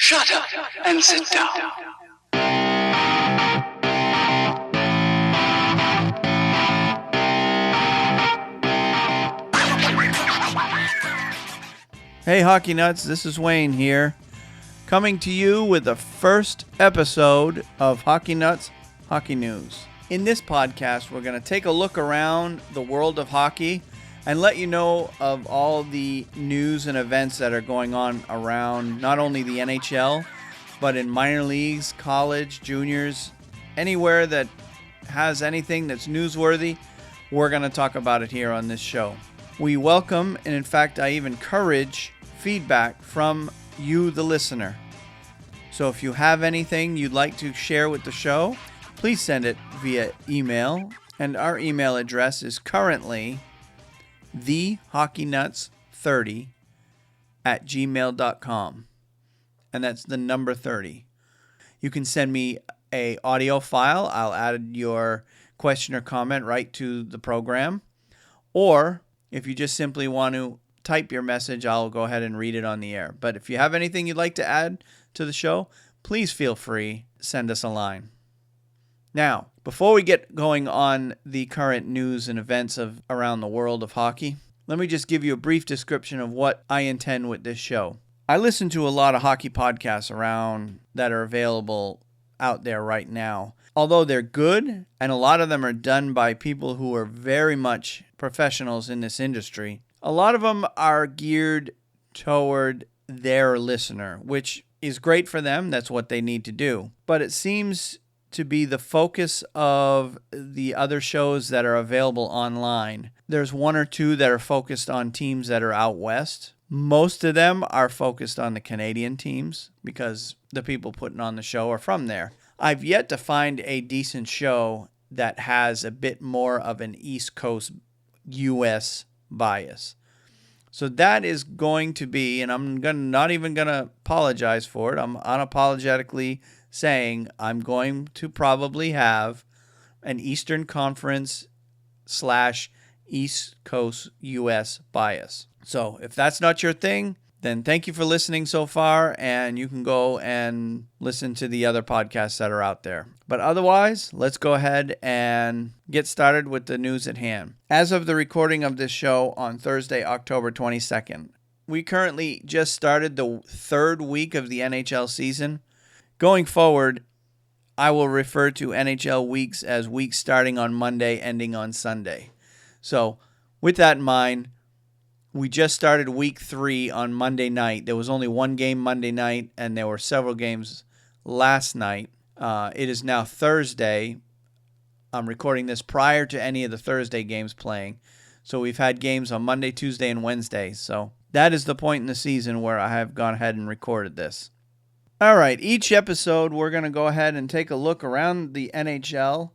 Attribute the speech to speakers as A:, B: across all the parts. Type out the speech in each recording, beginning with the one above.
A: Shut up and sit down.
B: Hey Hockey Nuts, this is Wayne here, coming to you with the first episode of Hockey Nuts Hockey News. In this podcast, we're going to take a look around the world of hockey and let you know of all the news and events that are going on around not only the NHL, but in minor leagues, college, juniors, anywhere that has anything that's newsworthy, we're going to talk about it here on this show. We welcome, and in fact, I even encourage feedback from you, the listener. So if you have anything you'd like to share with the show, please send it via email. And our email address is currently thehockeynuts30@gmail.com. And that's the number 30. You can send me a audio file. I'll add your question or comment right to the program. Or if you just simply want to type your message, I'll go ahead and read it on the air. But if you have anything you'd like to add to the show, please feel free, send us a line. Now, before we get going on the current news and events of around the world of hockey, let me just give you a brief description of what I intend with this show. I listen to a lot of hockey podcasts around that are available out there right now. Although they're good, and a lot of them are done by people who are very much professionals in this industry, a lot of them are geared toward their listener, which is great for them. That's what they need to do. But it seems to be the focus of the other shows that are available online. There's one or two that are focused on teams that are out west. Most of them are focused on the Canadian teams because the people putting on the show are from there. I've yet to find a decent show that has a bit more of an East Coast U.S. bias. So that is going to be, and I'm not even going to apologize for it. I'm unapologetically saying I'm going to probably have an Eastern Conference / East Coast U.S. bias. So if that's not your thing, then thank you for listening so far, and you can go and listen to the other podcasts that are out there. But otherwise, let's go ahead and get started with the news at hand. As of the recording of this show on Thursday, October 22nd, we currently just started the third week of the NHL season. Going forward, I will refer to NHL weeks as weeks starting on Monday, ending on Sunday. So with that in mind, we just started week 3 on Monday night. There was only one game Monday night, and there were several games last night. It is now Thursday. I'm recording this prior to any of the Thursday games playing. So we've had games on Monday, Tuesday, and Wednesday. So that is the point in the season where I have gone ahead and recorded this. All right, each episode we're going to go ahead and take a look around the NHL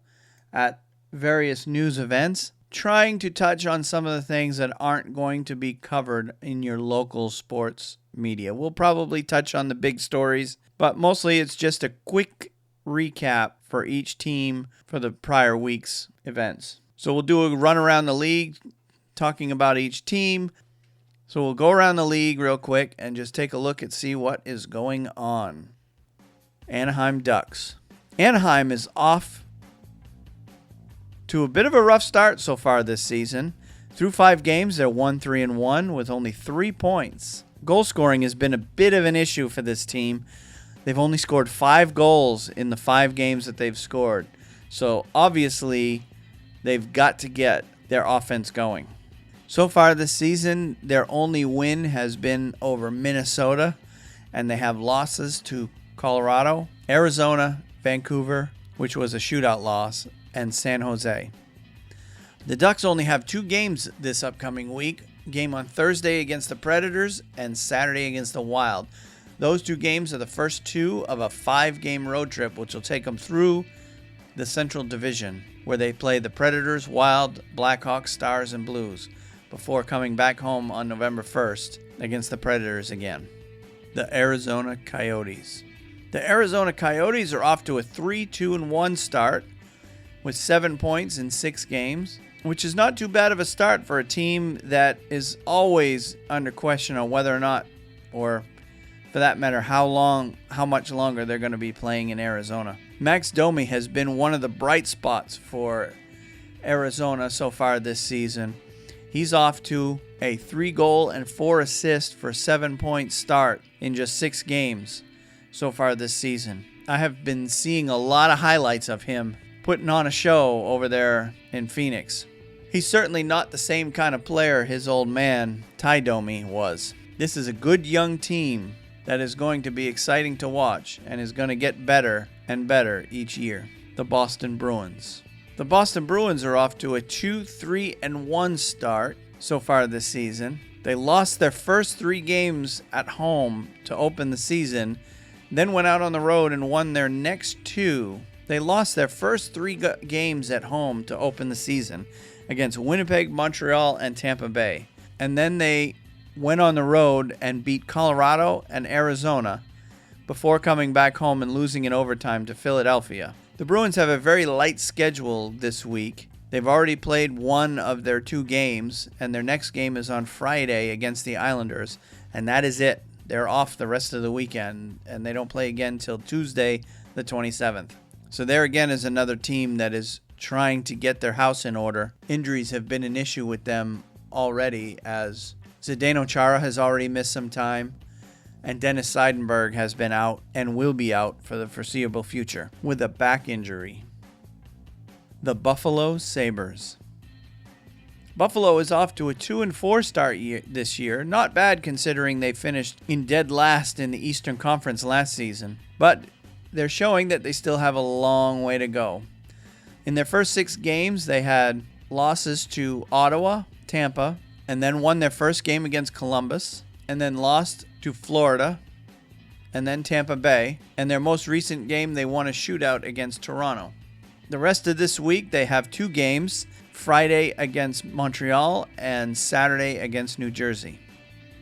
B: at various news events, trying to touch on some of the things that aren't going to be covered in your local sports media. We'll probably touch on the big stories, but mostly it's just a quick recap for each team for the prior week's events. So we'll do a run around the league talking about each team. So we'll go around the league real quick and just take a look and see what is going on. Anaheim Ducks. Anaheim is off to a bit of a rough start so far this season. Through 5 games, they're 1-3-1 with only 3 points. Goal scoring has been a bit of an issue for this team. They've only scored 5 goals in the 5 games that they've scored. So obviously, they've got to get their offense going. So far this season, their only win has been over Minnesota, and they have losses to Colorado, Arizona, Vancouver, which was a shootout loss, and San Jose. The Ducks only have 2 games this upcoming week, game on Thursday against the Predators and Saturday against the Wild. Those 2 games are the first 2 of a 5-game road trip, which will take them through the Central Division, where they play the Predators, Wild, Blackhawks, Stars, and Blues, before coming back home on November 1st against the Predators again. The Arizona Coyotes. The Arizona Coyotes are off to a 3-2-1 start with 7 points in 6 games, which is not too bad of a start for a team that is always under question on whether or not, or for that matter, how much longer they're going to be playing in Arizona. Max Domi has been one of the bright spots for Arizona so far this season. He's off to a 3-goal and 4-assist for 7-point start in just 6 games so far this season. I have been seeing a lot of highlights of him putting on a show over there in Phoenix. He's certainly not the same kind of player his old man, Ty Domi, was. This is a good young team that is going to be exciting to watch and is going to get better and better each year. The Boston Bruins. The Boston Bruins are off to a 2-3-1 start so far this season. They lost their first 3 games at home to open the season, then went out on the road and won their next 2. They lost their first 3 games at home to open the season against Winnipeg, Montreal, and Tampa Bay. And then they went on the road and beat Colorado and Arizona before coming back home and losing in overtime to Philadelphia. The Bruins have a very light schedule this week. They've already played 1 of their 2 games, and their next game is on Friday against the Islanders, and that is it. They're off the rest of the weekend, and they don't play again till Tuesday, the 27th. So there again is another team that is trying to get their house in order. Injuries have been an issue with them already, as Zdeno Chara has already missed some time, and Dennis Seidenberg has been out and will be out for the foreseeable future with a back injury. The Buffalo Sabres. Buffalo is off to a 2-4 start this year. Not bad considering they finished in dead last in the Eastern Conference last season, but they're showing that they still have a long way to go. In their first 6 games, they had losses to Ottawa, Tampa, and then won their first game against Columbus, and then lost to Florida, and then Tampa Bay. And their most recent game, they won a shootout against Toronto. The rest of this week, they have 2 games, Friday against Montreal and Saturday against New Jersey.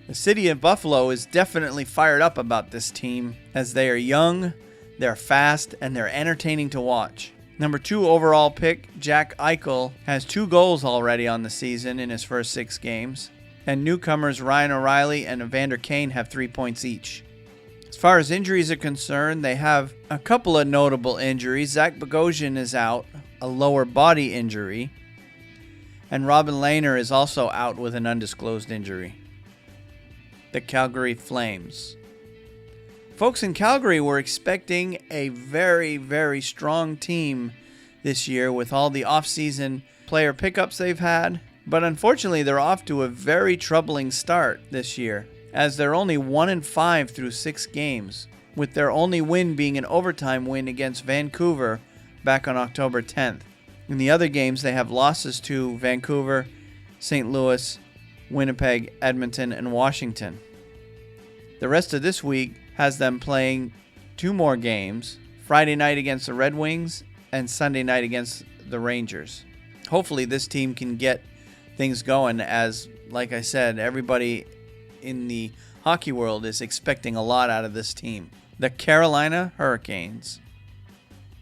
B: The city of Buffalo is definitely fired up about this team, as they are young, they're fast, and they're entertaining to watch. Number 2 overall pick, Jack Eichel, has 2 goals already on the season in his first 6 games. And newcomers Ryan O'Reilly and Evander Kane have 3 points each. As far as injuries are concerned, they have a couple of notable injuries. Zach Bogosian is out, a lower body injury. And Robin Lehner is also out with an undisclosed injury. The Calgary Flames. Folks in Calgary were expecting a very, very strong team this year with all the off-season player pickups they've had. But unfortunately, they're off to a very troubling start this year, as they're only 1-5 through 6 games, with their only win being an overtime win against Vancouver back on October 10th. In the other games, they have losses to Vancouver, St. Louis, Winnipeg, Edmonton, and Washington. The rest of this week has them playing 2 more games, Friday night against the Red Wings and Sunday night against the Rangers. Hopefully this team can get things going, as, like I said, everybody in the hockey world is expecting a lot out of this team. The Carolina Hurricanes.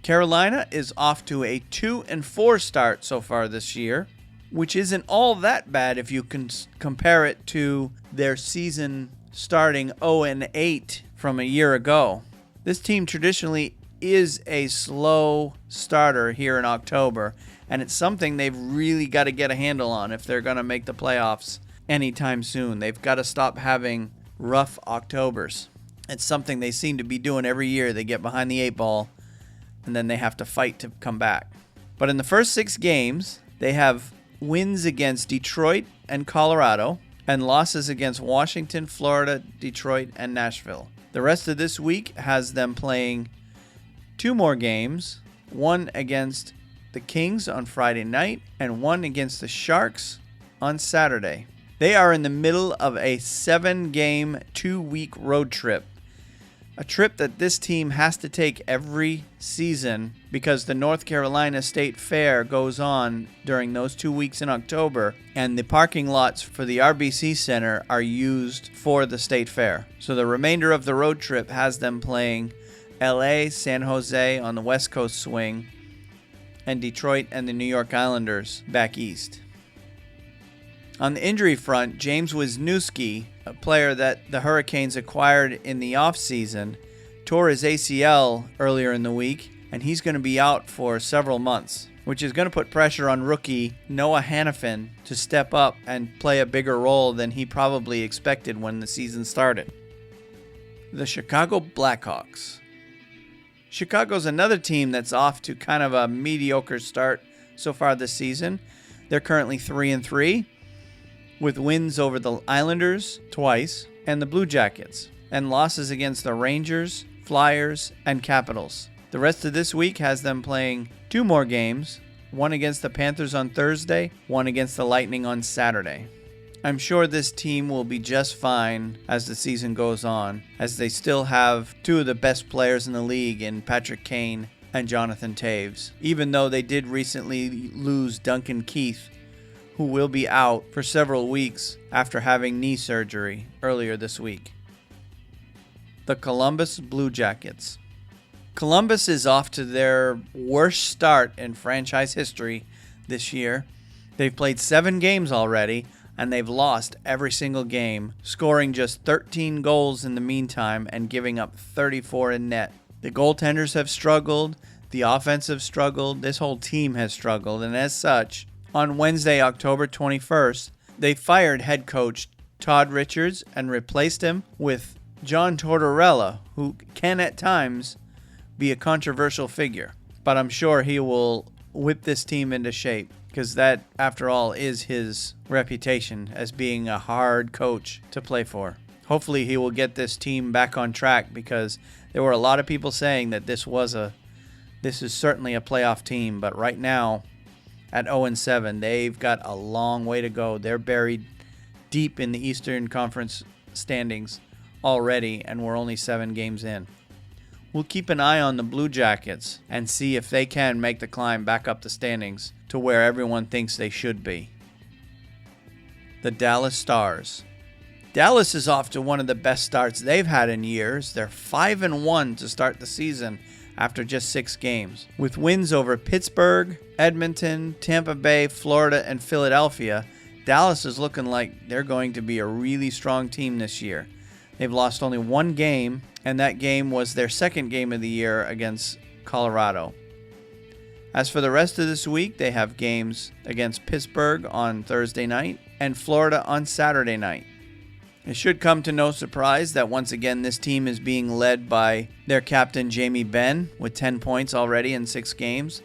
B: Carolina is off to a 2-4 start so far this year, which isn't all that bad if you can compare it to their season starting 0-8 from a year ago. This team traditionally is a slow starter here in October, and it's something they've really got to get a handle on if they're going to make the playoffs anytime soon. They've got to stop having rough Octobers. It's something they seem to be doing every year. They get behind the 8 ball, and then they have to fight to come back. But in the first 6 games, they have wins against Detroit and Colorado, and losses against Washington, Florida, Detroit, and Nashville. The rest of this week has them playing 2 more games, one against the Kings on Friday night and one against the Sharks on Saturday. They are in the middle of a 7-game, 2-week road trip. A trip that this team has to take every season because the North Carolina State Fair goes on during those 2 weeks in October, and the parking lots for the RBC Center are used for the State Fair. So the remainder of the road trip has them playing LA, San Jose on the West Coast swing, and Detroit and the New York Islanders back east. On the injury front, James Wisniewski, a player that the Hurricanes acquired in the offseason, tore his ACL earlier in the week, and he's going to be out for several months, which is going to put pressure on rookie Noah Hannafin to step up and play a bigger role than he probably expected when the season started. The Chicago Blackhawks. Chicago's another team that's off to kind of a mediocre start so far this season. They're currently 3-3. with wins over the Islanders twice and the Blue Jackets, and losses against the Rangers, Flyers, and Capitals. The rest of this week has them playing 2 more games, one against the Panthers on Thursday, one against the Lightning on Saturday. I'm sure this team will be just fine as the season goes on, as they still have 2 of the best players in the league in Patrick Kane and Jonathan Toews, even though they did recently lose Duncan Keith, who will be out for several weeks after having knee surgery earlier this week. The Columbus Blue Jackets. Columbus is off to their worst start in franchise history this year. They've played 7 games already, and they've lost every single game, scoring just 13 goals in the meantime and giving up 34 in net. The goaltenders have struggled, the offense have struggled, this whole team has struggled, and as such, on Wednesday, October 21st, they fired head coach Todd Richards and replaced him with John Tortorella, who can at times be a controversial figure. But I'm sure he will whip this team into shape, because that, after all, is his reputation as being a hard coach to play for. Hopefully he will get this team back on track, because there were a lot of people saying that this is certainly a playoff team, but right now, at 0-7, they've got a long way to go. They're buried deep in the Eastern Conference standings already, and we're only 7 games in. We'll keep an eye on the Blue Jackets and see if they can make the climb back up the standings to where everyone thinks they should be. The Dallas Stars. Dallas is off to one of the best starts they've had in years. They're 5-1 to start the season after just 6 games, with wins over Pittsburgh, Edmonton, Tampa Bay, Florida, and Philadelphia. Dallas is looking like they're going to be a really strong team this year. They've lost only 1 game, and that game was their 2nd game of the year against Colorado. As for the rest of this week, they have games against Pittsburgh on Thursday night and Florida on Saturday night. It should come to no surprise that once again this team is being led by their captain Jamie Benn with 10 points already in 6 games,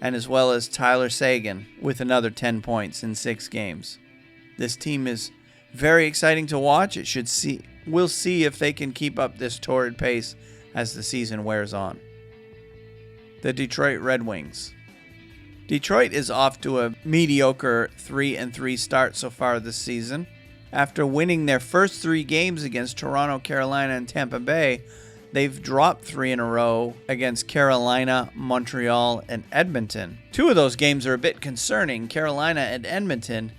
B: and as well as Tyler Seguin with another 10 points in 6 games. This team is very exciting to watch. We'll see if they can keep up this torrid pace as the season wears on. The Detroit Red Wings. Detroit is off to a mediocre 3-3 start so far this season. After winning their first 3 games against Toronto, Carolina, and Tampa Bay, they've dropped 3 in a row against Carolina, Montreal, and Edmonton. 2 of those games are a bit concerning, Carolina and Edmonton,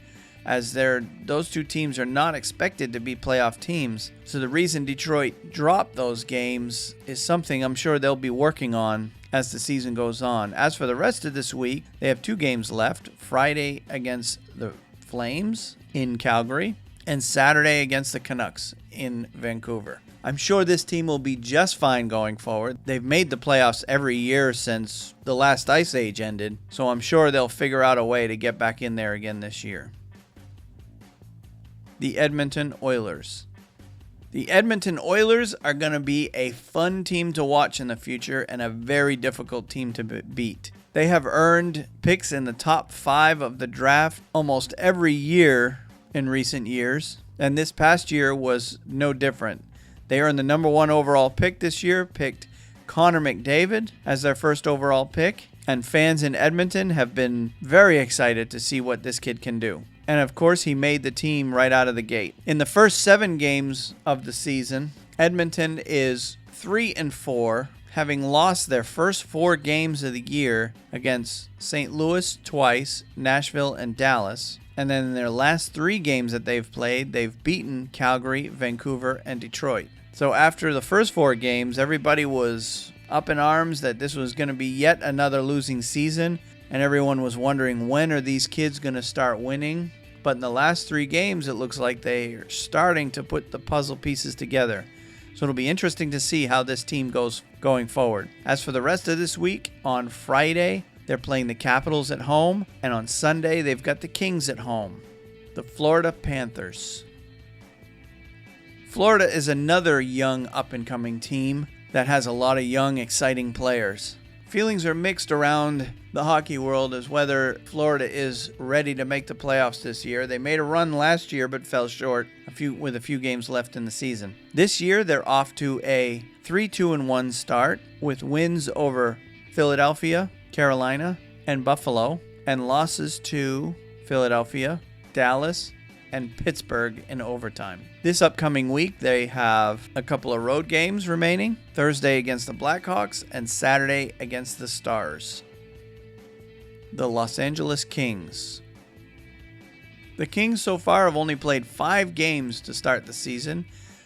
B: as those 2 teams are not expected to be playoff teams. So the reason Detroit dropped those games is something I'm sure they'll be working on as the season goes on. As for the rest of this week, they have 2 games left, Friday against the Flames in Calgary, and Saturday against the Canucks in Vancouver. I'm sure this team will be just fine going forward. They've made the playoffs every year since the last Ice Age ended, so I'm sure they'll figure out a way to get back in there again this year. The Edmonton Oilers. The Edmonton Oilers are going to be a fun team to watch in the future and a very difficult team to beat. They have earned picks in the top 5 of the draft almost every year in recent years, and this past year was no different. They earned the number 1 overall pick this year, picked Connor McDavid as their first overall pick, and fans in Edmonton have been very excited to see what this kid can do. And of course, he made the team right out of the gate. In the first 7 games of the season, Edmonton is 3-4, having lost their first 4 games of the year against St. Louis twice, Nashville, and Dallas. And then in their last 3 games that they've played, they've beaten Calgary, Vancouver, and Detroit. So after the first 4 games, everybody was up in arms that this was going to be yet another losing season, and everyone was wondering, when are these kids going to start winning? But in the last 3 games, it looks like they are starting to put the puzzle pieces together. So it'll be interesting to see how this team goes going forward. As for the rest of this week, on Friday, they're playing the Capitals at home. And on Sunday, they've got the Kings at home. The Florida Panthers. Florida is another young up-and-coming team that has a lot of young, exciting players. Feelings are mixed around the hockey world as whether Florida is ready to make the playoffs this year. They made a run last year but fell short with a few games left in the season. This year, they're off to a 3-2-1 start with wins over Philadelphia, Carolina, and Buffalo, and losses to Philadelphia, Dallas, and Pittsburgh in overtime. This upcoming week, they have a couple of road games remaining. Thursday against the Blackhawks and Saturday against the Stars. The Los Angeles Kings. The Kings so far have only played 5 games to start the season.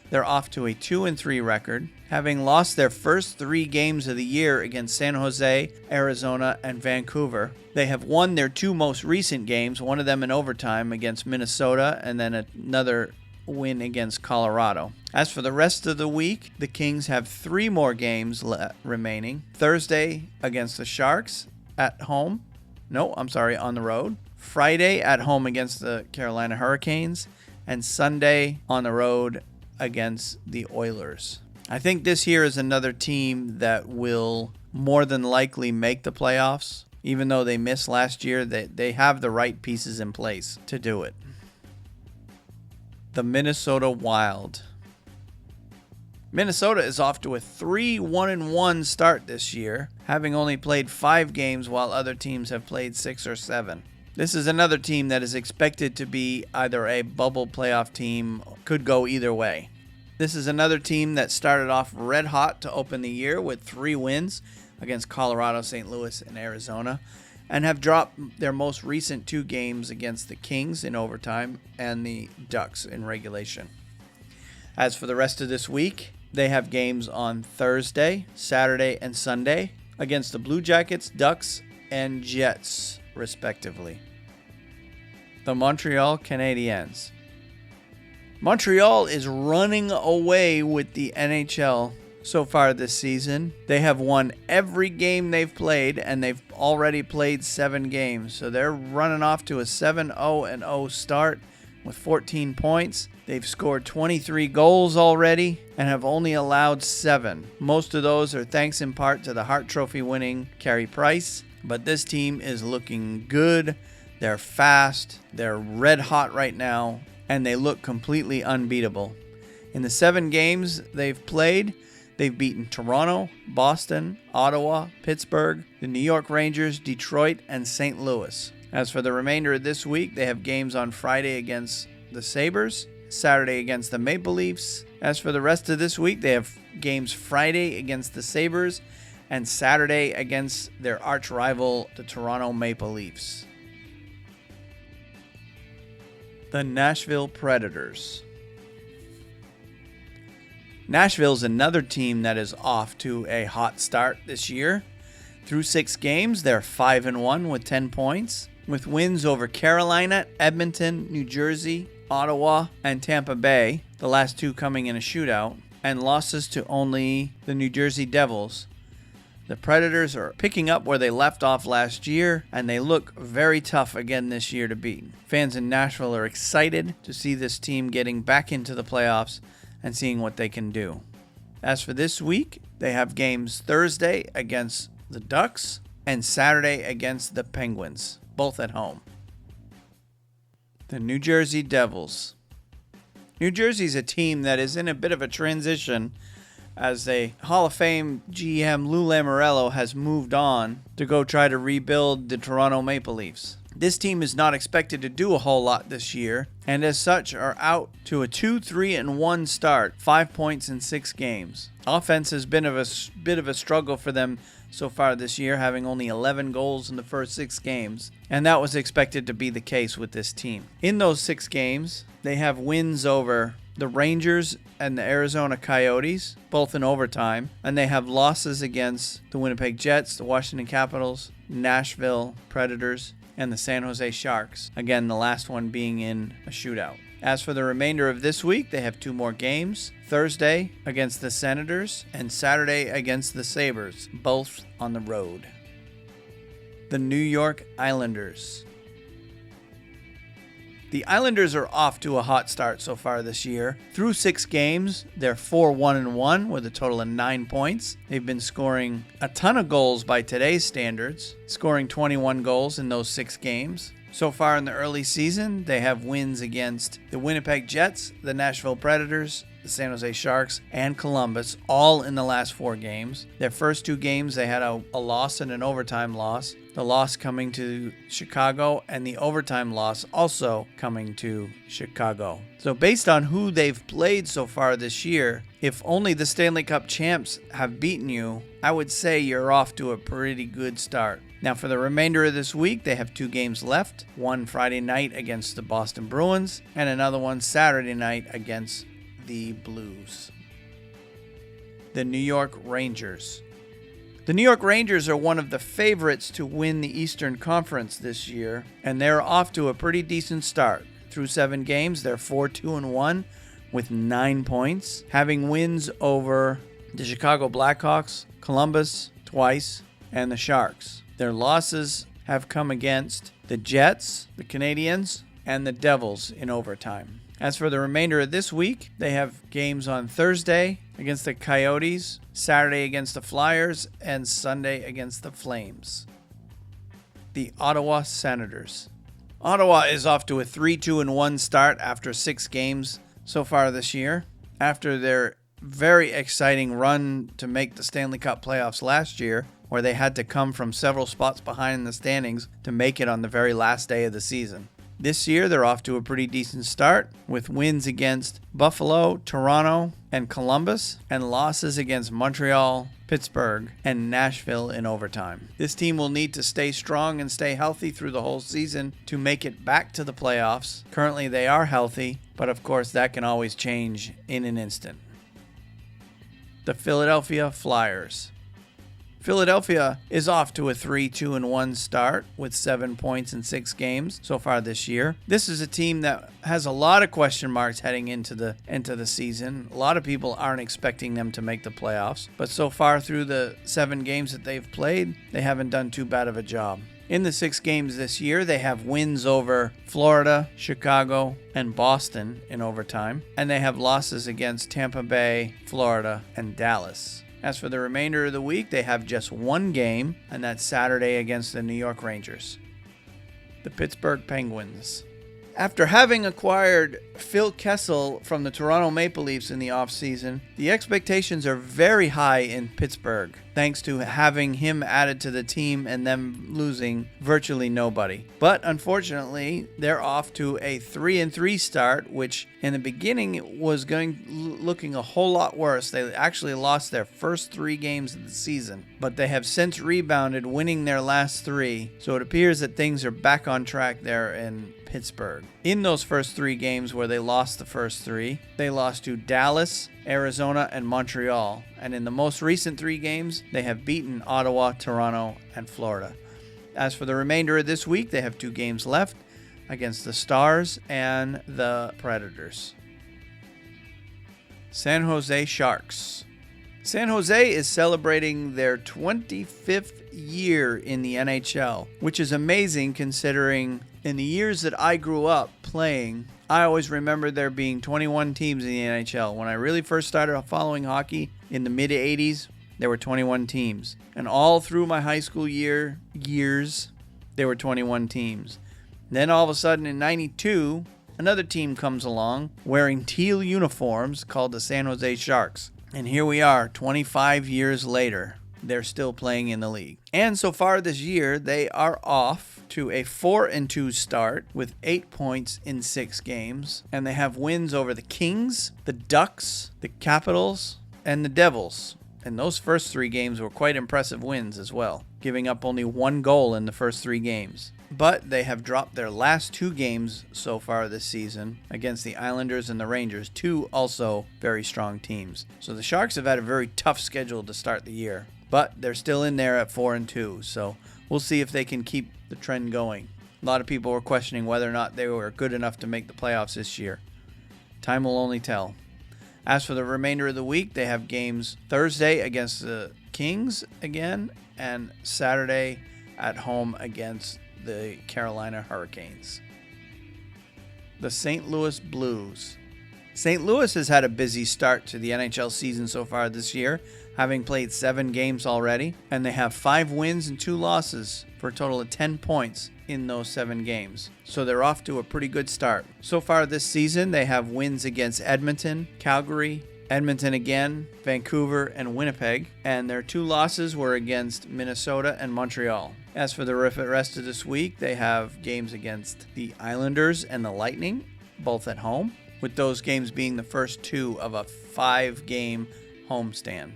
B: They're off to a 2-3 record, having lost their first 3 games of the year against San Jose, Arizona, and Vancouver. They have won their 2 most recent games, one of them in overtime against Minnesota and then another win against Colorado. As for the rest of the week, the Kings have 3 more games remaining. Thursday against the Sharks at home. On the road. Friday at home against the Carolina Hurricanes. And Sunday on the road against the Oilers. I think this here is another team that will more than likely make the playoffs. Even though they missed last year, they have the right pieces in place to do it. The Minnesota Wild. Minnesota is off to a 3-1-1 start this year, having only played 5 games while other teams have played 6 or 7. This is another team that is expected to be either a bubble playoff team, could go either way. This is another team that started off red hot to open the year with 3 wins against Colorado, St. Louis, and Arizona, and have dropped their most recent 2 games against the Kings in overtime and the Ducks in regulation. As for the rest of this week, they have games on Thursday, Saturday, and Sunday against the Blue Jackets, Ducks, and Jets, respectively. The Montreal Canadiens. Montreal is running away with the NHL so far this season. They have won every game they've played, and they've already played 7 games. So they're running off to a 7-0-0 start with 14 points. They've scored 23 goals already and have only allowed 7. Most of those are thanks in part to the Hart Trophy winning Carey Price. But this team is looking good. They're fast. They're red hot right now. And they look completely unbeatable. In the 7 games they've played, they've beaten Toronto, Boston, Ottawa, Pittsburgh, the New York Rangers, Detroit, and St. Louis. As for the remainder of this week, they have games on Friday against the Sabres, Saturday against the Maple Leafs. As for the rest of this week, they have games Friday against the Sabres and Saturday against their arch rival, the Toronto Maple Leafs. The Nashville Predators. Nashville's another team that is off to a hot start this year. Through 6 games, they're 5-1 with 10 points, with wins over Carolina, Edmonton, New Jersey, Ottawa, and Tampa Bay, the last 2 coming in a shootout, and losses to only the New Jersey Devils. The Predators are picking up where they left off last year, and they look very tough again this year to beat. Fans in Nashville are excited to see this team getting back into the playoffs and seeing what they can do. As for this week, they have games Thursday against the Ducks and Saturday against the Penguins, both at home. The New Jersey Devils. New Jersey's a team that is in a bit of a transition as a Hall of Fame GM Lou Lamoriello has moved on to go try to rebuild the Toronto Maple Leafs. This team is not expected to do a whole lot this year, and as such are out to a 2-3-1 start, 5 points in 6 games. Offense has been a bit of a struggle for them so far this year, having only 11 goals in the first 6 games, and that was expected to be the case with this team. In those 6 games, they have wins over the Rangers and the Arizona Coyotes, both in overtime, and they have losses against the Winnipeg Jets, the Washington Capitals, Nashville Predators, and the San Jose Sharks. Again, the last one being in a shootout. As for the remainder of this week, they have 2 more games. Thursday against the Senators and Saturday against the Sabres, both on the road. The New York Islanders. The Islanders are off to a hot start so far this year. Through 6 games, they're 4-1-1 with a total of 9 points. They've been scoring a ton of goals by today's standards, scoring 21 goals in those 6 games. So far in the early season, they have wins against the Winnipeg Jets, the Nashville Predators, the San Jose Sharks, and Columbus, all in the last 4 games. Their first 2 games, they had a loss and an overtime loss. The loss coming to Chicago, and the overtime loss also coming to Chicago. So based on who they've played so far this year, if only the Stanley Cup champs have beaten you, I would say you're off to a pretty good start. Now for the remainder of this week, they have 2 games left. One Friday night against the Boston Bruins, and another one Saturday night against the Blues. The New York Rangers. The New York Rangers are one of the favorites to win the Eastern Conference this year, and they're off to a pretty decent start. Through 7 games, they're 4-2-1 with 9 points, having wins over the Chicago Blackhawks, Columbus twice, and the Sharks. Their losses have come against the Jets, the Canadiens, and the Devils in overtime. As for the remainder of this week, they have games on Thursday against the Coyotes, Saturday against the Flyers, and Sunday against the Flames. The Ottawa Senators. Ottawa is off to a 3-2-1 start after 6 games so far this year. After their very exciting run to make the Stanley Cup playoffs last year, where they had to come from several spots behind in the standings to make it on the very last day of the season. This year, they're off to a pretty decent start with wins against Buffalo, Toronto, and Columbus, and losses against Montreal, Pittsburgh, and Nashville in overtime. This team will need to stay strong and stay healthy through the whole season to make it back to the playoffs. Currently, they are healthy, but of course, that can always change in an instant. The Philadelphia Flyers. Philadelphia is off to a 3-2-1 start with 7 points in 6 games so far this year. This is a team that has a lot of question marks heading into the season. A lot of people aren't expecting them to make the playoffs, but so far through the 7 games that they've played, they haven't done too bad of a job. In the 6 games this year, they have wins over Florida, Chicago, and Boston in overtime, and they have losses against Tampa Bay, Florida, and Dallas. As for the remainder of the week, they have just 1 game, and that's Saturday against the New York Rangers. The Pittsburgh Penguins. After having acquired Phil Kessel from the Toronto Maple Leafs in the offseason, the expectations are very high in Pittsburgh, thanks to having him added to the team and them losing virtually nobody. But unfortunately, they're off to a 3-3 start, which in the beginning was looking a whole lot worse. They actually lost their first 3 games of the season, but they have since rebounded, winning their last 3. So it appears that things are back on track there in Pittsburgh. In those first 3 games where they lost the first 3, they lost to Dallas, Arizona, and Montreal. And in the most recent 3 games, they have beaten Ottawa, Toronto, and Florida. As for the remainder of this week, they have 2 games left against the Stars and the Predators. San Jose Sharks. San Jose is celebrating their 25th year in the NHL, which is amazing considering in the years that I grew up playing, I always remember there being 21 teams in the NHL. When I really first started following hockey in the mid-'80s, there were 21 teams. And all through my high school years, there were 21 teams. Then all of a sudden in 92, another team comes along wearing teal uniforms called the San Jose Sharks. And here we are, 25 years later. They're still playing in the league. And so far this year, they are off to a 4-2 start with 8 points in 6 games. And they have wins over the Kings, the Ducks, the Capitals, and the Devils. And those first 3 games were quite impressive wins as well, giving up only 1 goal in the first 3 games. But they have dropped their last 2 games so far this season against the Islanders and the Rangers, 2 also very strong teams. So the Sharks have had a very tough schedule to start the year, but they're still in there at 4-2, so we'll see if they can keep the trend going. A lot of people were questioning whether or not they were good enough to make the playoffs this year. Time will only tell. As for the remainder of the week, they have games Thursday against the Kings again, and Saturday at home against the Carolina Hurricanes. The St. Louis Blues. St. Louis has had a busy start to the NHL season so far this year, having played 7 games already, and they have 5 wins and 2 losses for a total of 10 points in those 7 games. So they're off to a pretty good start. So far this season, they have wins against Edmonton, Calgary, Edmonton again, Vancouver, and Winnipeg, and their 2 losses were against Minnesota and Montreal. As for the rest of this week, they have games against the Islanders and the Lightning, both at home, with those games being the first 2 of a 5-game homestand.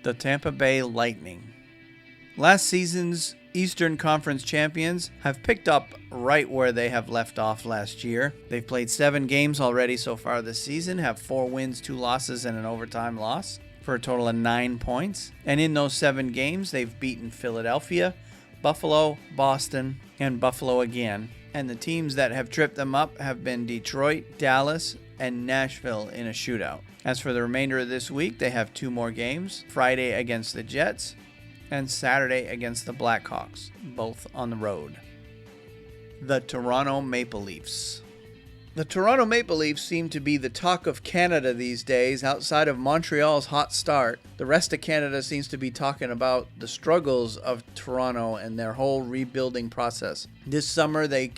B: The Tampa Bay Lightning. Last season's Eastern Conference champions have picked up right where they have left off last year. They've played 7 games already so far this season, have 4 wins, 2 losses, and an overtime loss for a total of 9 points. And in those 7 games, they've beaten Philadelphia, Buffalo, Boston, and Buffalo again. And the teams that have tripped them up have been Detroit, Dallas, and Nashville in a shootout. As for the remainder of this week, they have 2 more games, Friday against the Jets and Saturday against the Blackhawks, both on the road. The Toronto Maple Leafs. The Toronto Maple Leafs seem to be the talk of Canada these days. Outside of Montreal's hot start, the rest of Canada seems to be talking about the struggles of Toronto and their whole rebuilding process. This summer, they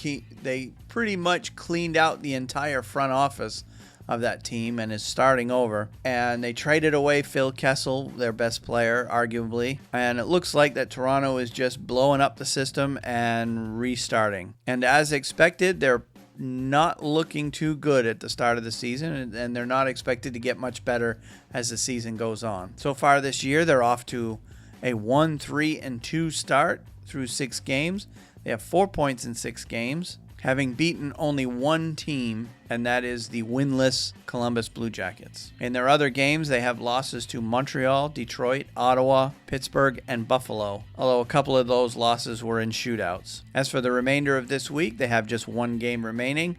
B: pretty much cleaned out the entire front office of that team and is starting over. And they traded away Phil Kessel, their best player, arguably. And it looks like that Toronto is just blowing up the system and restarting. And as expected, they're not looking too good at the start of the season, and they're not expected to get much better as the season goes on. So far this year, they're off to a 1-3-2 start through 6 games. They have 4 points in 6 games, having beaten only 1 team, and that is the winless Columbus Blue Jackets. In their other games, they have losses to Montreal, Detroit, Ottawa, Pittsburgh, and Buffalo, although a couple of those losses were in shootouts. As for the remainder of this week, they have just 1 game remaining,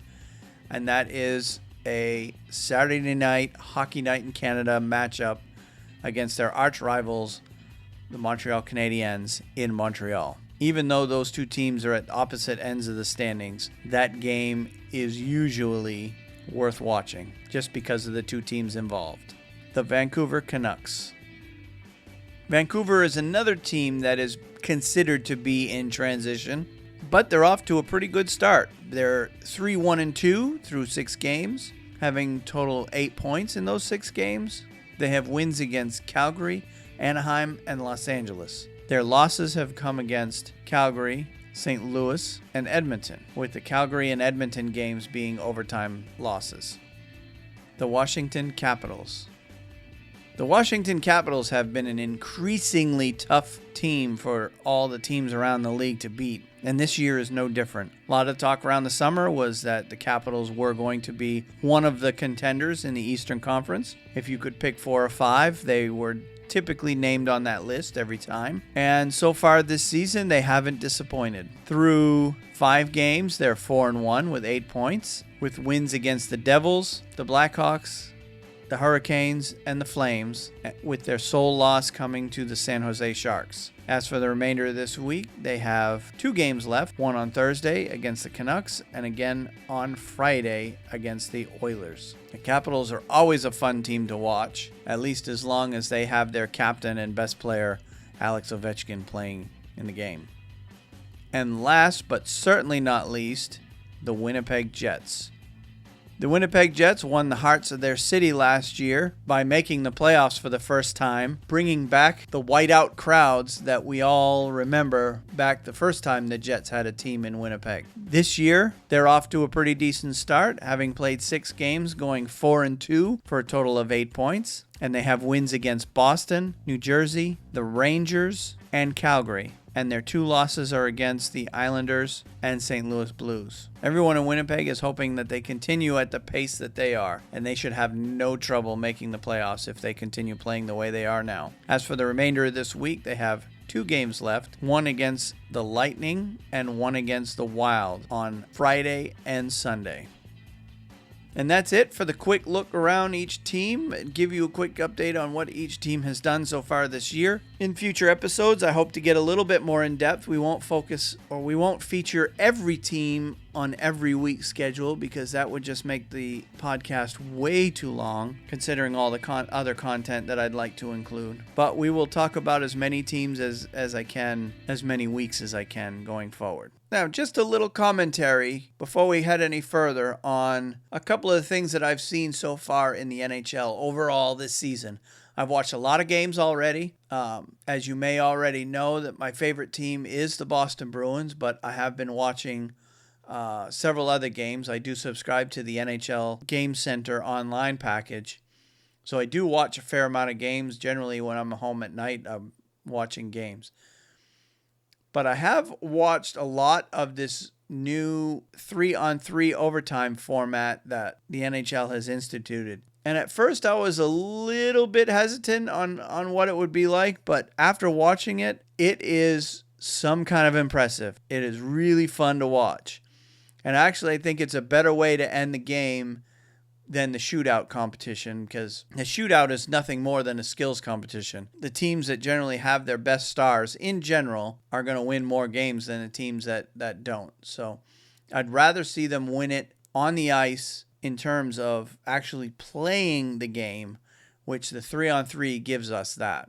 B: and that is a Saturday night hockey night in Canada matchup against their arch rivals, the Montreal Canadiens, in Montreal. Even though those 2 teams are at opposite ends of the standings, that game is usually worth watching just because of the 2 teams involved. The Vancouver Canucks. Vancouver is another team that is considered to be in transition, but they're off to a pretty good start. They're 3-1-2 through 6 games, having total 8 points in those 6 games. They have wins against Calgary, Anaheim, and Los Angeles. Their losses have come against Calgary, St. Louis, and Edmonton, with the Calgary and Edmonton games being overtime losses. The Washington Capitals. The Washington Capitals have been an increasingly tough team for all the teams around the league to beat, and this year is no different. A lot of talk around the summer was that the Capitals were going to be one of the contenders in the Eastern Conference. If you could pick 4 or 5, they were typically named on that list every time. And so far this season, they haven't disappointed. Through 5 games, they're 4-1 with 8 points, with wins against the Devils, the Blackhawks, the Hurricanes, and the Flames, with their sole loss coming to the San Jose Sharks. As for the remainder of this week, they have 2 games left, one on Thursday against the Canucks, and again on Friday against the Oilers. The Capitals are always a fun team to watch, at least as long as they have their captain and best player, Alex Ovechkin, playing in the game. And last but certainly not least, the Winnipeg Jets. The Winnipeg Jets won the hearts of their city last year by making the playoffs for the first time, bringing back the whiteout crowds that we all remember back the first time the Jets had a team in Winnipeg. This year, they're off to a pretty decent start, having played 6 games, going 4-2 for a total of 8 points. And they have wins against Boston, New Jersey, the Rangers, and Calgary. And their 2 losses are against the Islanders and St. Louis Blues. Everyone in Winnipeg is hoping that they continue at the pace that they are, and they should have no trouble making the playoffs if they continue playing the way they are now. As for the remainder of this week, they have 2 games left, one against the Lightning and one against the Wild on Friday and Sunday. And that's it for the quick look around each team and give you a quick update on what each team has done so far this year. In future episodes, I hope to get a little bit more in depth. We won't feature every team on every week's schedule because that would just make the podcast way too long considering all the other content that I'd like to include. But we will talk about as many teams as I can, as many weeks as I can going forward. Now, just a little commentary before we head any further on a couple of the things that I've seen so far in the NHL overall this season. I've watched a lot of games already. As you may already know, that my favorite team is the Boston Bruins, but I have been watching several other games. I do subscribe to the NHL Game Center online package, so I do watch a fair amount of games. Generally, when I'm home at night, I'm watching games. But I have watched a lot of this new 3-on-3 overtime format that the NHL has instituted. And at first I was a little bit hesitant on what it would be like, but after watching it, it is some kind of impressive. It is really fun to watch. And actually I think it's a better way to end the game than the shootout competition, because the shootout is nothing more than a skills competition. The teams that generally have their best stars in general are going to win more games than the teams that don't. So I'd rather see them win it on the ice in terms of actually playing the game, which the 3-on-3 gives us that.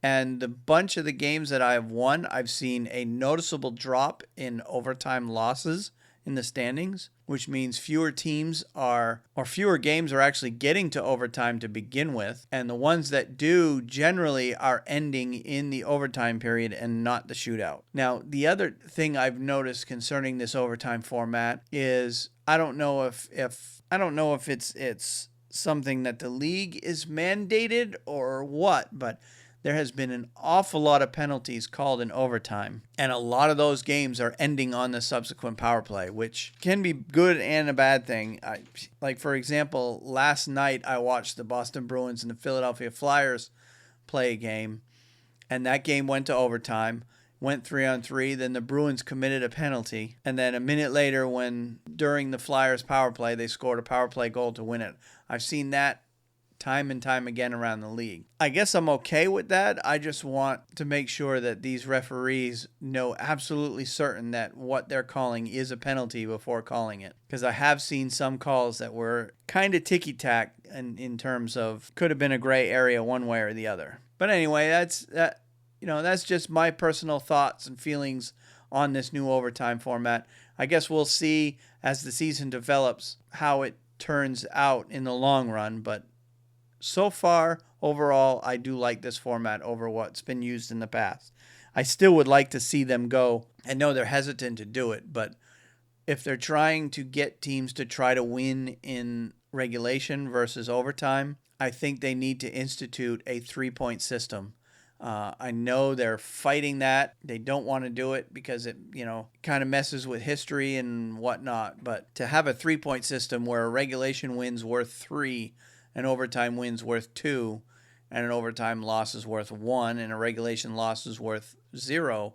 B: And the bunch of the games that I have won, I've seen a noticeable drop in overtime losses in the standings, which means fewer games are actually getting to overtime to begin with, and the ones that do generally are ending in the overtime period and not the shootout. Now, the other thing I've noticed concerning this overtime format is I don't know if it's something that the league is mandated or what, but there has been an awful lot of penalties called in overtime, and a lot of those games are ending on the subsequent power play, which can be good and a bad thing. Like, for example, last night I watched the Boston Bruins and the Philadelphia Flyers play a game, and that game went to overtime, went 3-on-3, then the Bruins committed a penalty, and then a minute later, during the Flyers power play, they scored a power play goal to win it. I've seen that time and time again around the league. I guess I'm okay with that. I just want to make sure that these referees know absolutely certain that what they're calling is a penalty before calling it. Because I have seen some calls that were kind of ticky-tack in terms of could have been a gray area one way or the other. But anyway, that's just my personal thoughts and feelings on this new overtime format. I guess we'll see as the season develops how it turns out in the long run, but so far, overall, I do like this format over what's been used in the past. I still would like to see them go. I know they're hesitant to do it, but if they're trying to get teams to try to win in regulation versus overtime, I think they need to institute a 3-point system. I know they're fighting that. They don't want to do it because it, kind of messes with history and whatnot. But to have a 3-point system where a regulation win's worth 3, an overtime win's worth 2, and an overtime loss is worth 1, and a regulation loss is worth 0,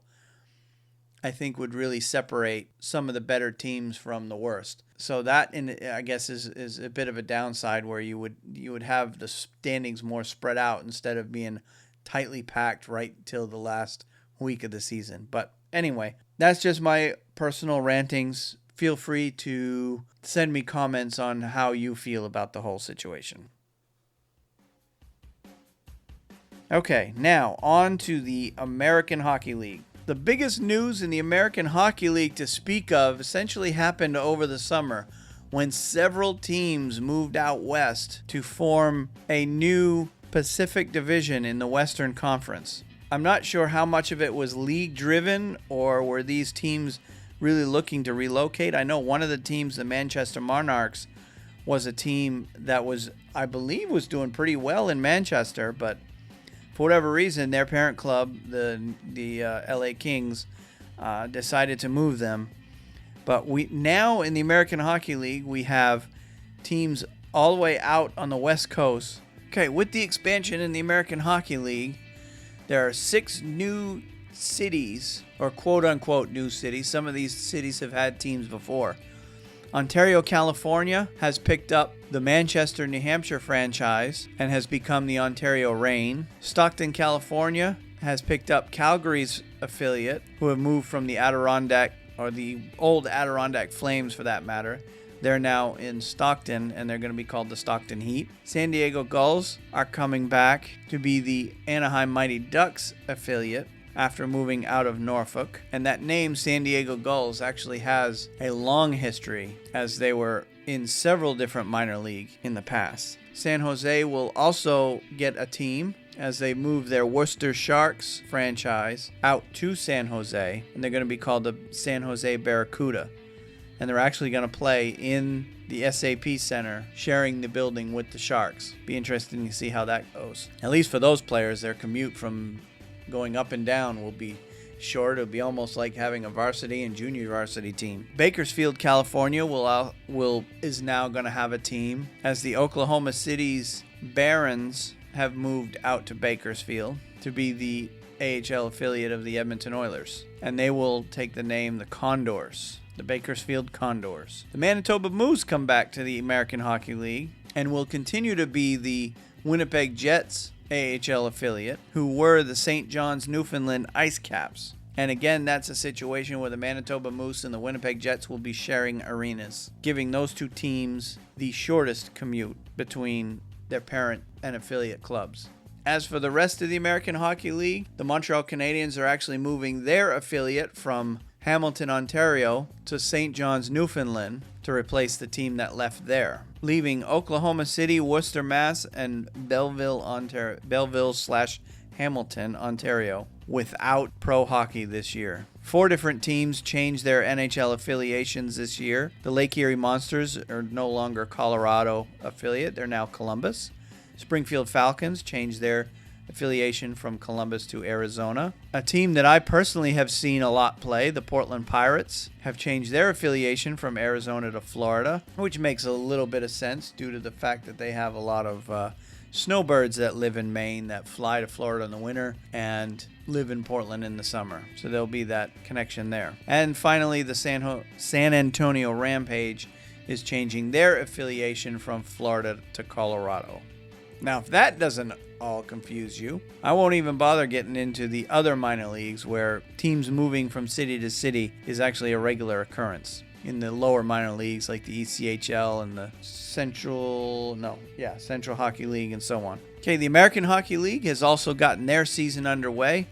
B: I think would really separate some of the better teams from the worst. So that, I guess, is a bit of a downside where you would have the standings more spread out instead of being tightly packed right till the last week of the season. But anyway, that's just my personal rantings. Feel free to send me comments on how you feel about the whole situation. Okay, now on to the American Hockey League. The biggest news in the American Hockey League to speak of essentially happened over the summer when several teams moved out west to form a new Pacific Division in the Western Conference. I'm not sure how much of it was league driven or were these teams really looking to relocate. I know one of the teams, the Manchester Monarchs, was a team that I believe was doing pretty well in Manchester, but for whatever reason, their parent club, the LA Kings, decided to move them. But now in the American Hockey League, we have teams all the way out on the West Coast. Okay, with the expansion in the American Hockey League, There are 6 new cities, or quote-unquote new cities. Some of these cities have had teams before. Ontario, California has picked up the Manchester, New Hampshire franchise and has become the Ontario Reign. Stockton, California has picked up Calgary's affiliate, who have moved from the Adirondack, or the old Adirondack Flames for that matter. They're now in Stockton, and they're going to be called the Stockton Heat. San Diego Gulls are coming back to be the Anaheim Mighty Ducks affiliate after moving out of Norfolk. And that name, San Diego Gulls, actually has a long history, as they were in several different minor leagues in the past. San Jose will also get a team as they move their Worcester Sharks franchise out to San Jose, and they're going to be called the San Jose Barracuda. And they're actually going to play in the SAP Center, sharing the building with the Sharks. Be interesting to see how that goes. At least for those players, their commute from going up and down will be short. It'll be almost like having a varsity and junior varsity team. Bakersfield, California is now going to have a team, as the Oklahoma City's Barons have moved out to Bakersfield to be the AHL affiliate of the Edmonton Oilers. And they will take the name the Condors, the Bakersfield Condors. The Manitoba Moose come back to the American Hockey League and will continue to be the Winnipeg Jets AHL affiliate, who were the St. John's, Newfoundland Ice Caps. And again, that's a situation where the Manitoba Moose and the Winnipeg Jets will be sharing arenas, giving those two teams the shortest commute between their parent and affiliate clubs. As for the rest of the American Hockey League, the Montreal Canadiens are actually moving their affiliate from Hamilton, Ontario to St. John's, Newfoundland to replace the team that left there, leaving Oklahoma City, Worcester, Mass, and Belleville/Hamilton, Ontario, without pro hockey this year. 4 different teams changed their NHL affiliations this year. The Lake Erie Monsters are no longer Colorado affiliate. They're now Columbus. Springfield Falcons changed their affiliation from Columbus to Arizona. A team that I personally have seen a lot play, the Portland Pirates, have changed their affiliation from Arizona to Florida, which makes a little bit of sense due to the fact that they have a lot of snowbirds that live in Maine that fly to Florida in the winter and live in Portland in the summer. So there'll be that connection there. And finally, the San Antonio Rampage is changing their affiliation from Florida to Colorado. Now, if that doesn't all confuse you, I won't even bother getting into the other minor leagues where teams moving from city to city is actually a regular occurrence. In the lower minor leagues like the ECHL and the Central Hockey League and so on. Okay, the American Hockey League has also gotten their season underway.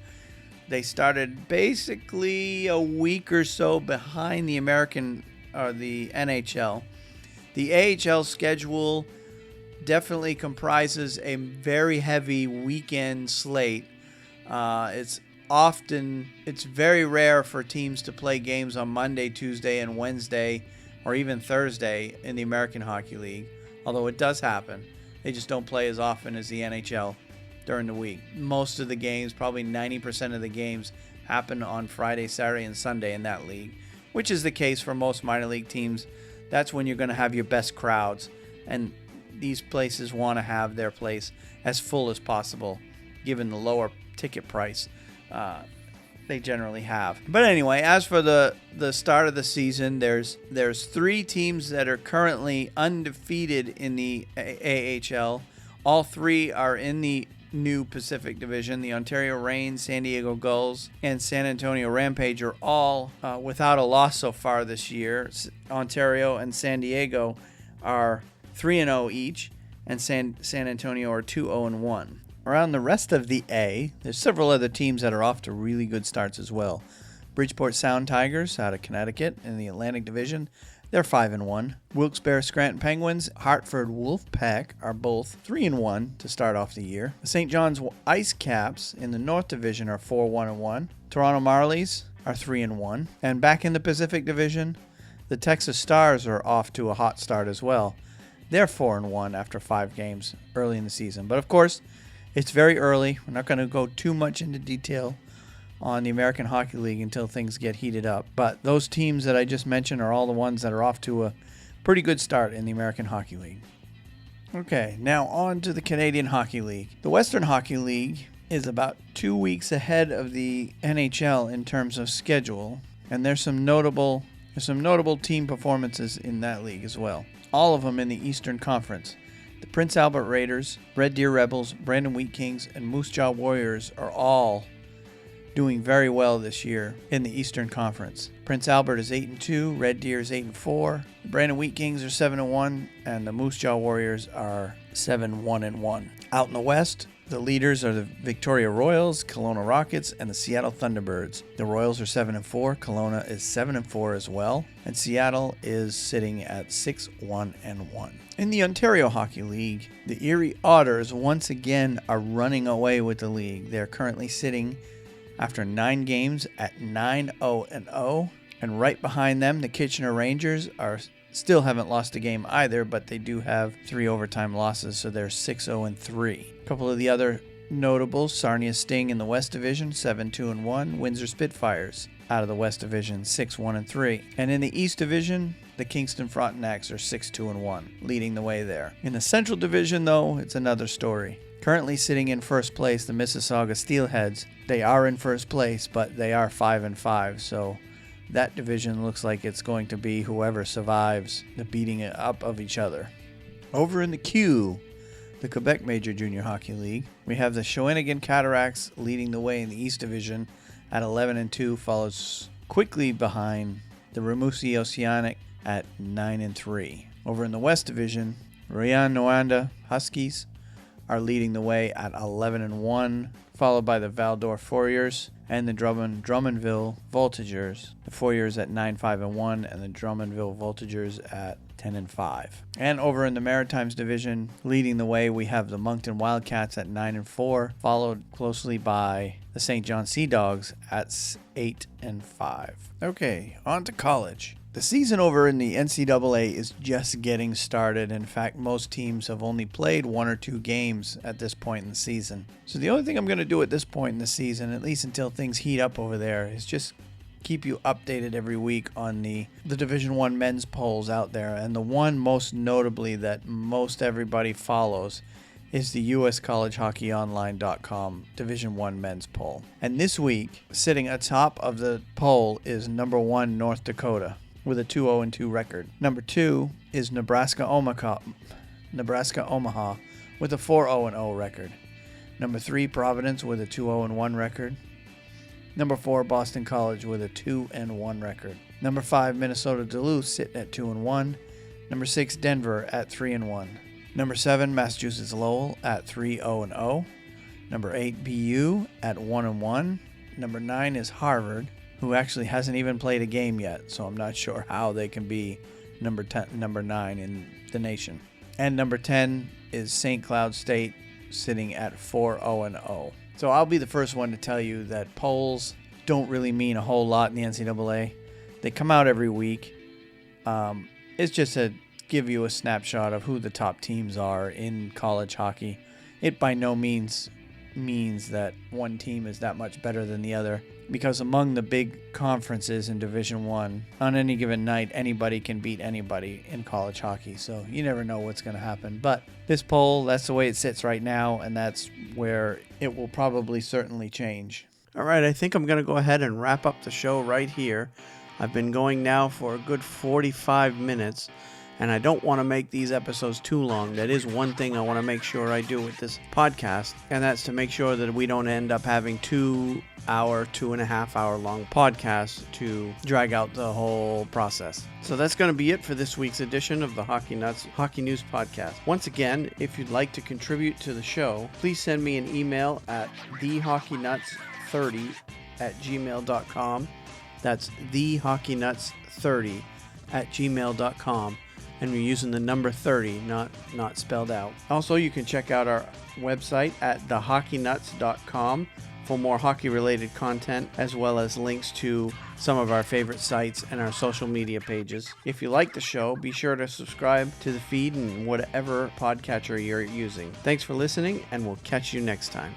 B: They started basically a week or so behind the NHL. The AHL schedule definitely comprises a very heavy weekend slate. It's very rare for teams to play games on Monday, Tuesday, and Wednesday, or even Thursday in the American Hockey League, although it does happen. They just don't play as often as the NHL during the week. Most of the games, probably 90% of the games, happen on Friday, Saturday, and Sunday in that league, which is the case for most minor league teams. That's when you're going to have your best crowds, and these places want to have their place as full as possible, given the lower ticket price they generally have. But anyway, as for the start of the season, there's 3 teams that are currently undefeated in the AHL. All 3 are in the new Pacific Division. The Ontario Reign, San Diego Gulls, and San Antonio Rampage are all without a loss so far this year. Ontario and San Diego are 3-0 each, and San Antonio are 2-0-1. Around the rest of the A, there's several other teams that are off to really good starts as well. Bridgeport Sound Tigers out of Connecticut in the Atlantic Division, they're 5-1. Wilkes-Barre Scranton Penguins, Hartford Wolfpack are both 3-1 to start off the year. The St. John's Ice Caps in the North Division are 4-1-1. Toronto Marlies are 3-1. And back in the Pacific Division, the Texas Stars are off to a hot start as well. They're 4-1 after 5 games early in the season. But of course, it's very early. We're not going to go too much into detail on the American Hockey League until things get heated up. But those teams that I just mentioned are all the ones that are off to a pretty good start in the American Hockey League. Okay, now on to the Canadian Hockey League. The Western Hockey League is about 2 weeks ahead of the NHL in terms of schedule, and there's some notable team performances in that league as well. All of them in the Eastern Conference. The Prince Albert Raiders, Red Deer Rebels, Brandon Wheat Kings, and Moose Jaw Warriors are all doing very well this year in the Eastern Conference. Prince Albert is 8-2, Red Deer is 8-4, the Brandon Wheat Kings are 7-1, and the Moose Jaw Warriors are 7-1-1. Out in the West, the leaders are the Victoria Royals, Kelowna Rockets, and the Seattle Thunderbirds. The Royals are 7-4, Kelowna is 7-4 as well, and Seattle is sitting at 6-1-1. In the Ontario Hockey League, the Erie Otters once again are running away with the league. They're currently sitting after 9 games at 9-0-0, and right behind them, the Kitchener Rangers still haven't lost a game either, but they do have 3 overtime losses, so they're 6-0-3. A couple of the other notables: Sarnia Sting in the West Division, 7-2-1. Windsor Spitfires out of the West Division, 6-1-3. And in the East Division, the Kingston Frontenacs are 6-2-1, leading the way there. In the Central Division, though, it's another story. Currently sitting in first place, the Mississauga Steelheads. They are in first place, but they are 5-5, so that division looks like it's going to be whoever survives the beating up of each other. Over in the Q, the Quebec Major Junior Hockey League, we have the Shawinigan Cataracts leading the way in the East Division at 11-2, follows quickly behind the Rimouski Oceanic at 9-3. Over in the West Division, Rouyn-Noranda Huskies are leading the way at 11-1, followed by the Val-d'Or Fouriers and the Drummondville Voltigeurs. The Fouriers at 9-5-1 and the Drummondville Voltigeurs at 10-5. And over in the Maritimes Division, leading the way, we have the Moncton Wildcats at 9-4, followed closely by the St. John Sea Dogs at 8-5. Okay, on to college. The season over in the NCAA is just getting started. In fact, most teams have only played 1 or 2 games at this point in the season. So the only thing I'm going to do at this point in the season, at least until things heat up over there, is just keep you updated every week on the Division I men's polls out there. And the one most notably that most everybody follows is the USCollegeHockeyOnline.com Division I men's poll. And this week, sitting atop of the poll is number 1 North Dakota with a 2-0-2 record. Number 2 is Nebraska Omaha with a 4-0-0 record. Number 3 Providence with a 2-0-1 record. Number 4 Boston College with a 2-1 record. Number 5 Minnesota Duluth sitting at 2-1. Number 6 Denver at 3-1. Number 7 Massachusetts Lowell at 3-0-0. Number 8 BU at 1-1. Number 9 is Harvard, who actually hasn't even played a game yet, so I'm not sure how they can be number 9 in the nation. And number 10 is St. Cloud State, sitting at 4-0-0. So I'll be the first one to tell you that polls don't really mean a whole lot in the NCAA. They come out every week. It's just to give you a snapshot of who the top teams are in college hockey. It by no means means that one team is that much better than the other, because among the big conferences in Division I, on any given night, anybody can beat anybody in college hockey, so you never know what's going to happen. But this poll, that's the way it sits right now, and that's where it will probably certainly change. All right, I think I'm going to go ahead and wrap up the show right here. I've been going now for a good 45 minutes, and I don't want to make these episodes too long. That is one thing I want to make sure I do with this podcast, and that's to make sure that we don't end up having 2.5 hour long podcasts to drag out the whole process. So that's going to be it for this week's edition of the Hockey Nuts Hockey News Podcast. Once again, if you'd like to contribute to the show, please send me an email at thehockeynuts30@gmail.com. That's thehockeynuts30@gmail.com. And we're using the number 30, not spelled out. Also, you can check out our website at thehockeynuts.com for more hockey-related content, as well as links to some of our favorite sites and our social media pages. If you like the show, be sure to subscribe to the feed in whatever podcatcher you're using. Thanks for listening, and we'll catch you next time.